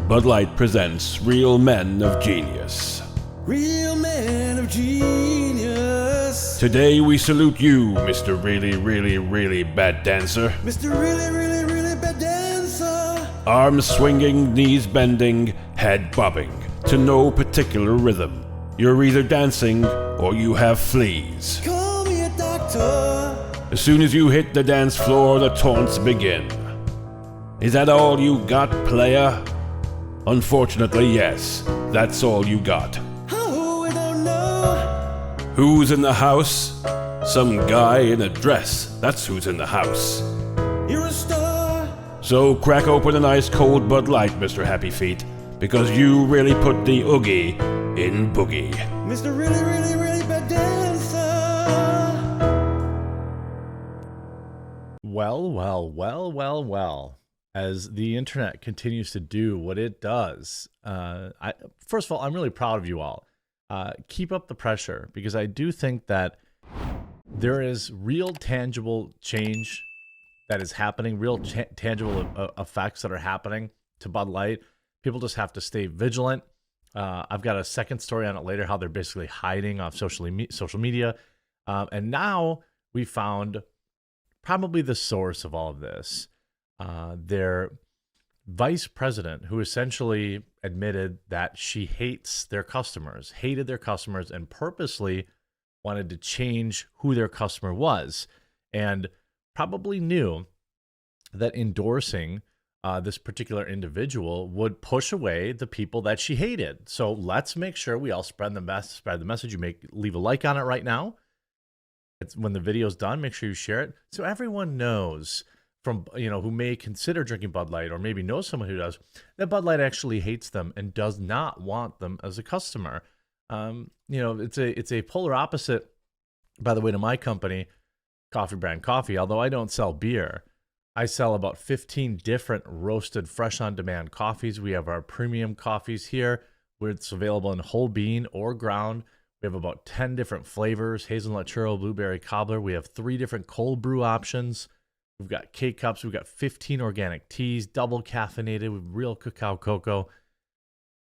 Bud Light presents Real Men of Genius. Real men of genius. Today we salute you, Mr. Really Bad Dancer. Mr. Really Bad Dancer. Arms swinging, knees bending, head bobbing, to no particular rhythm. You're either dancing or you have fleas. Call me a doctor. As soon as you hit the dance floor, the taunts begin. Is that all you got, playa? Unfortunately, yes, that's all you got. Oh, I don't know. Who's in the house? Some guy in a dress, that's who's in the house. You're a star. So crack open an ice cold Bud Light, Mr. Happy Feet, because you really put the oogie in boogie. Mr. Really Bad Dancer. Well. As the internet continues to do what it does, first of all, I'm really proud of you all. Keep up the pressure, because I do think that there is real tangible change that is happening, real tangible effects that are happening to Bud Light. People just have to stay vigilant. I've got a second story on it later, how they're basically hiding off social media. And now we found probably the source of all of this. Their vice president, who essentially admitted that she hated their customers, and purposely wanted to change who their customer was, and probably knew that endorsing this particular individual would push away the people that she hated. So let's make sure we all spread the message. Leave a like on it right now. When the video's done, make sure you share it so everyone knows, from who may consider drinking Bud Light, or maybe know someone who does, that Bud Light actually hates them and does not want them as a customer. It's a polar opposite, by the way, to my company, Coffee Brand Coffee. Although I don't sell beer, I sell about 15 different roasted, fresh on demand coffees. We have our premium coffees here, where it's available in whole bean or ground. We have about 10 different flavors: hazelnut churro, blueberry cobbler. We have 3 different cold brew options. We've got K-Cups. We've got 15 organic teas, double caffeinated with real cacao cocoa.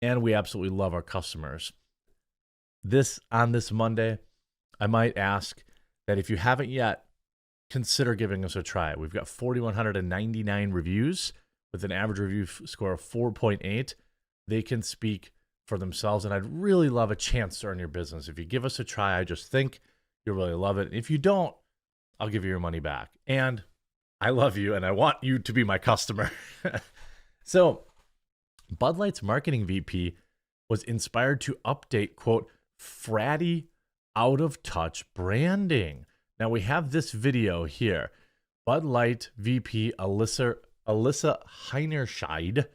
And we absolutely love our customers. On this Monday, I might ask that if you haven't yet, consider giving us a try. We've got 4,199 reviews with an average review score of 4.8. They can speak for themselves, and I'd really love a chance to earn your business. If you give us a try, I just think you'll really love it. If you don't, I'll give you your money back. And I love you, and I want you to be my customer. So, Bud Light's marketing VP was inspired to update, quote, fratty, out-of-touch branding. Now, we have this video here. Bud Light VP Alyssa Heinerscheid,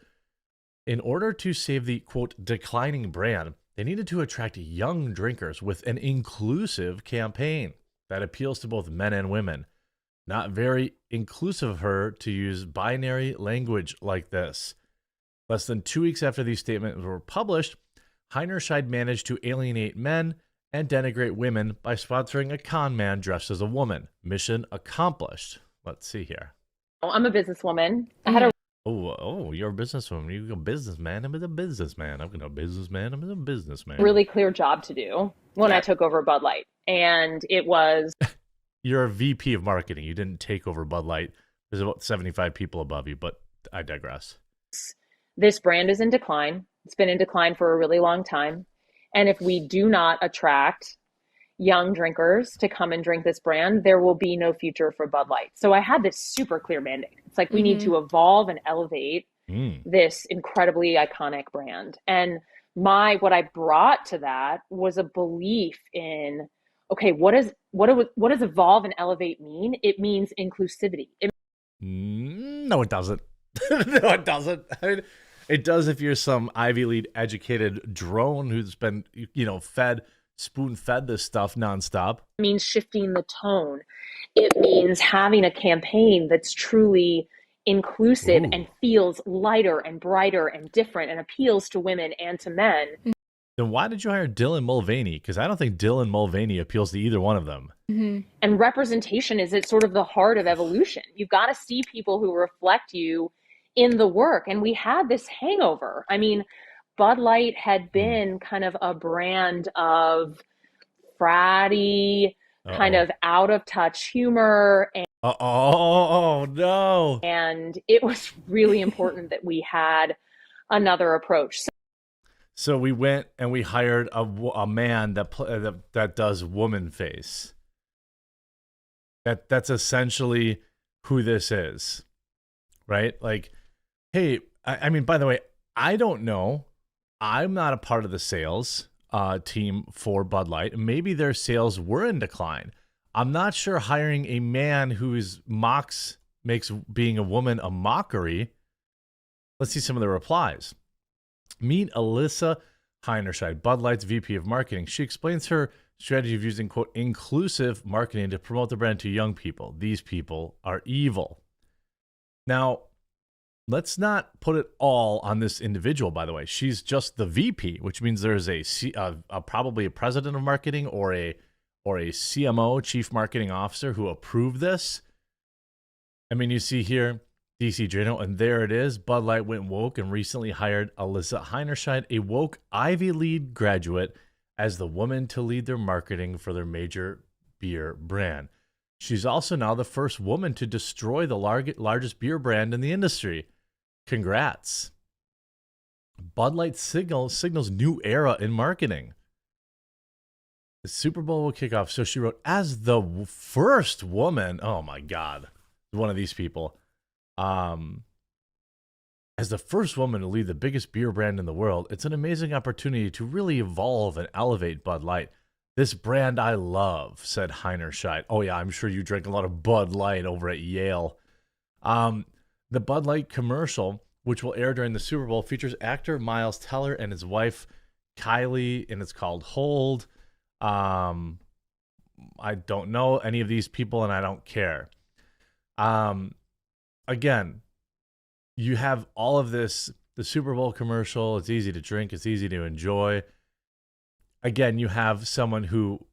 in order to save the, quote, declining brand, they needed to attract young drinkers with an inclusive campaign that appeals to both men and women. Not very inclusive of her to use binary language like this. Less than 2 weeks after these statements were published, Heinerscheid managed to alienate men and denigrate women by sponsoring a con man dressed as a woman. Mission accomplished. Let's see here. I'm a businesswoman. I had a Oh, you're a businesswoman. You're a businessman. I'm a businessman. I'm a businessman. I'm a businessman. really clear job to do when I took over Bud Light. And it was... You're a VP of marketing. You didn't take over Bud Light. There's about 75 people above you, but I digress. This brand is in decline. It's been in decline for a really long time. And if we do not attract young drinkers to come and drink this brand, there will be no future for Bud Light. So I had this super clear mandate. It's like we need to evolve and elevate this incredibly iconic brand. And what I brought to that was a belief in, okay, what does evolve and elevate mean? It means inclusivity. No, it doesn't. No, it doesn't. I mean, it does if you're some Ivy League educated drone who's been, spoon-fed this stuff nonstop. It means shifting the tone. It means having a campaign that's truly inclusive and feels lighter and brighter and different and appeals to women and to men. Then why did you hire Dylan Mulvaney? Because I don't think Dylan Mulvaney appeals to either one of them. And representation is at sort of the heart of evolution. You've got to see people who reflect you in the work, and we had this hangover. I mean, Bud Light had Mm. been kind of a brand of fratty, kind Uh-oh. of out of touch humor, Oh, no. and it was really important that we had another approach. So we went and we hired a man that does woman face. That's essentially who this is, right? Like, hey, I mean, by the way, I don't know. I'm not a part of the sales team for Bud Light. Maybe their sales were in decline. I'm not sure hiring a man who makes being a woman a mockery. Let's see some of the replies. Meet Alyssa Heinerscheid, Bud Light's VP of Marketing. She explains her strategy of using, quote, inclusive marketing to promote the brand to young people. These people are evil. Now, let's not put it all on this individual, by the way. She's just the VP, which means there's probably a president of marketing or a CMO, chief marketing officer, who approved this. I mean, you see here, DC Drano, and there it is. Bud Light went woke and recently hired Alyssa Heinerscheid, a woke Ivy League graduate, as the woman to lead their marketing for their major beer brand. She's also now the first woman to destroy the largest beer brand in the industry. Congrats. Bud Light signals new era in marketing. The Super Bowl will kick off. So she wrote, as the first woman, oh my God, one of these people, as the first woman to lead the biggest beer brand in the world, it's an amazing opportunity to really evolve and elevate Bud Light. This brand I love, said Heinerscheid. Oh yeah, I'm sure you drank a lot of Bud Light over at Yale. The Bud Light commercial, which will air during the Super Bowl, features actor Miles Teller and his wife Kylie, and it's called Hold. I don't know any of these people, and I don't care. Again, you have all of this, the Super Bowl commercial. It's easy to drink. It's easy to enjoy. Again, you have someone who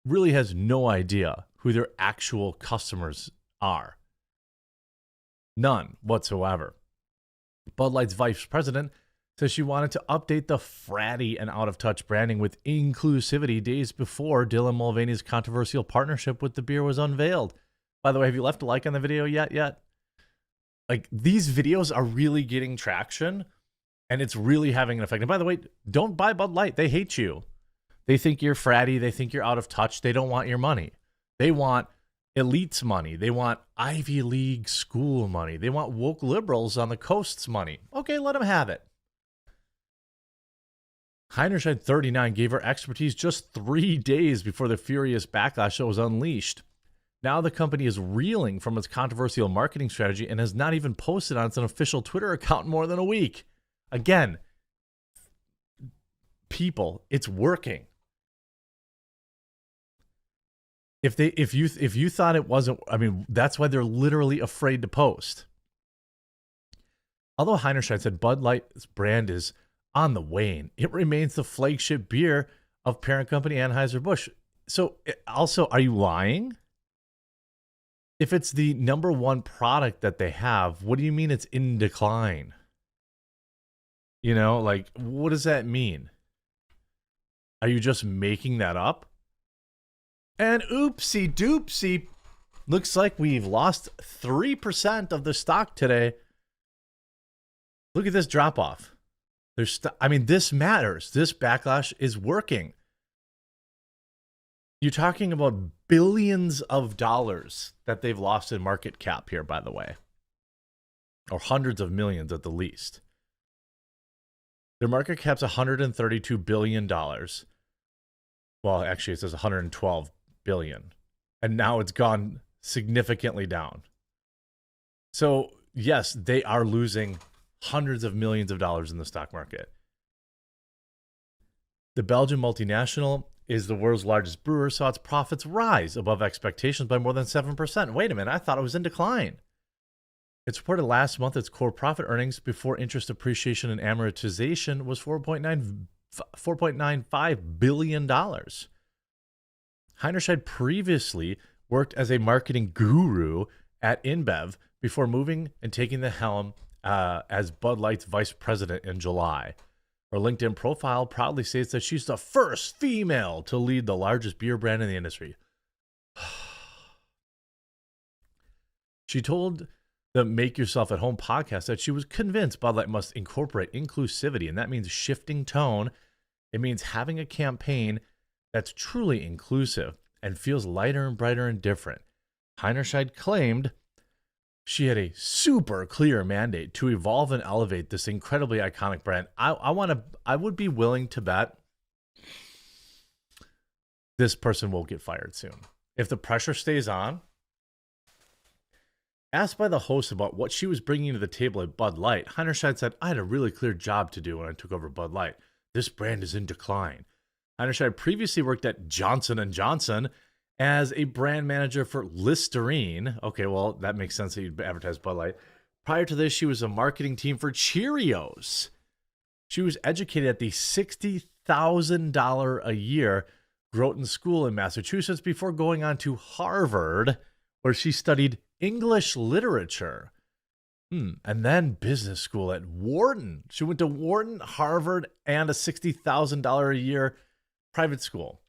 really has no idea who their actual customers are. None whatsoever. Bud Light's vice president says she wanted to update the fratty and out-of-touch branding with inclusivity days before Dylan Mulvaney's controversial partnership with the beer was unveiled. By the way, have you left a like on the video yet? Like, these videos are really getting traction, and it's really having an effect. And by the way, don't buy Bud Light. They hate you. They think you're fratty. They think you're out of touch. They don't want your money. They want elites money. They want Ivy League school money. They want woke liberals on the coast's money. Okay, let them have it. Heinerscheid, 39, gave her expertise just 3 days before the furious backlash was unleashed. Now the company is reeling from its controversial marketing strategy and has not even posted on its official Twitter account in more than a week. Again, people, it's working. If you thought it wasn't, I mean, that's why they're literally afraid to post. Although Heinerscheid said Bud Light's brand is on the wane, it remains the flagship beer of parent company Anheuser-Busch. So also, are you lying? If it's the number one product that they have, what do you mean it's in decline? You know, like, what does that mean? Are you just making that up? And oopsie doopsie, looks like we've lost 3% of the stock today. Look at this drop off. I mean, this matters. This backlash is working. You're talking about billions of dollars that they've lost in market cap here, by the way, or hundreds of millions at the least. Their market cap's $132 billion. Well, actually, it says 112 billion, and now it's gone significantly down. So yes, they are losing hundreds of millions of dollars in the stock market. The Belgian multinational is the world's largest brewer, saw its profits rise above expectations by more than 7%. Wait a minute, I thought it was in decline. It's reported last month its core profit earnings before interest, depreciation, and amortization was $4.95 billion. Heinerscheid previously worked as a marketing guru at InBev before moving and taking the helm as Bud Light's vice president in July. Her LinkedIn profile proudly states that she's the first female to lead the largest beer brand in the industry. She told the Make Yourself at Home podcast that she was convinced Bud Light must incorporate inclusivity, and that means shifting tone. It means having a campaign that's truly inclusive and feels lighter and brighter and different. Heinerscheid claimed she had a super clear mandate to evolve and elevate this incredibly iconic brand. I would be willing to bet this person will get fired soon. If the pressure stays on. Asked by the host about what she was bringing to the table at Bud Light, Heinerscheid said, I had a really clear job to do when I took over Bud Light. This brand is in decline. Heinerscheid previously worked at Johnson & Johnson as a brand manager for Listerine. Okay, well, that makes sense that you'd advertise Bud Light. Prior to this, she was a marketing team for Cheerios. She was educated at the $60,000 a year Groton School in Massachusetts before going on to Harvard, where she studied English literature, and then business school at Wharton. She went to Wharton, Harvard, and a $60,000 a year private school.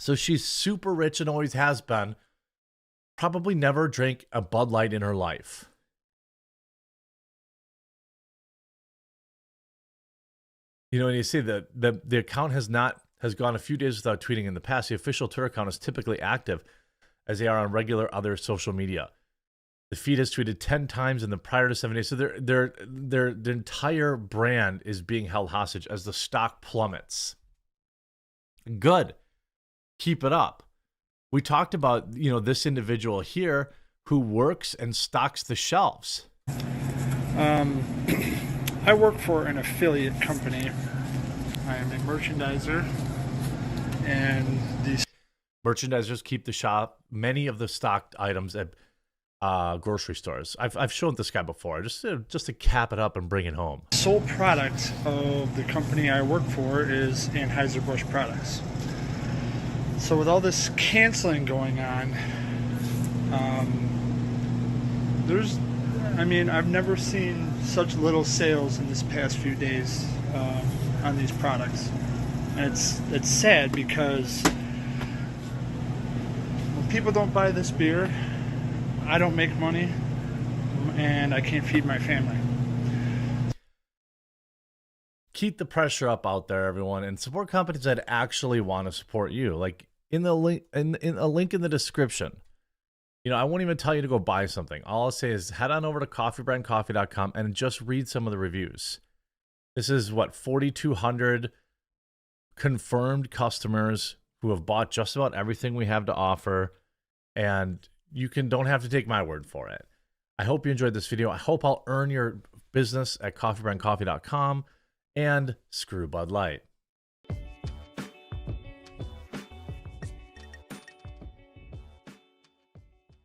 So she's super rich and always has been. Probably never drank a Bud Light in her life. You know, and you see that the account has gone a few days without tweeting in the past. The official Twitter account is typically active, as they are on regular other social media. The feed has tweeted 10 times in the prior to 7 days. So their entire brand is being held hostage as the stock plummets. Good. Keep it up. We talked about, this individual here who works and stocks the shelves. I work for an affiliate company. I am a merchandiser, and these merchandisers keep the shop, many of the stocked items at grocery stores. I've shown this guy before, just to cap it up and bring it home. Sole product of the company I work for is Anheuser-Busch products. So with all this canceling going on, I've never seen such little sales in this past few days on these products. And it's sad because when people don't buy this beer, I don't make money, and I can't feed my family. Keep the pressure up out there, everyone, and support companies that actually want to support you. Like in the link, in a link in the description. I won't even tell you to go buy something. All I'll say is head on over to coffeebrandcoffee.com and just read some of the reviews. This is 4,200 confirmed customers who have bought just about everything we have to offer, and you don't have to take my word for it. I hope you enjoyed this video. I hope I'll earn your business at coffeebrandcoffee.com, and screw Bud Light.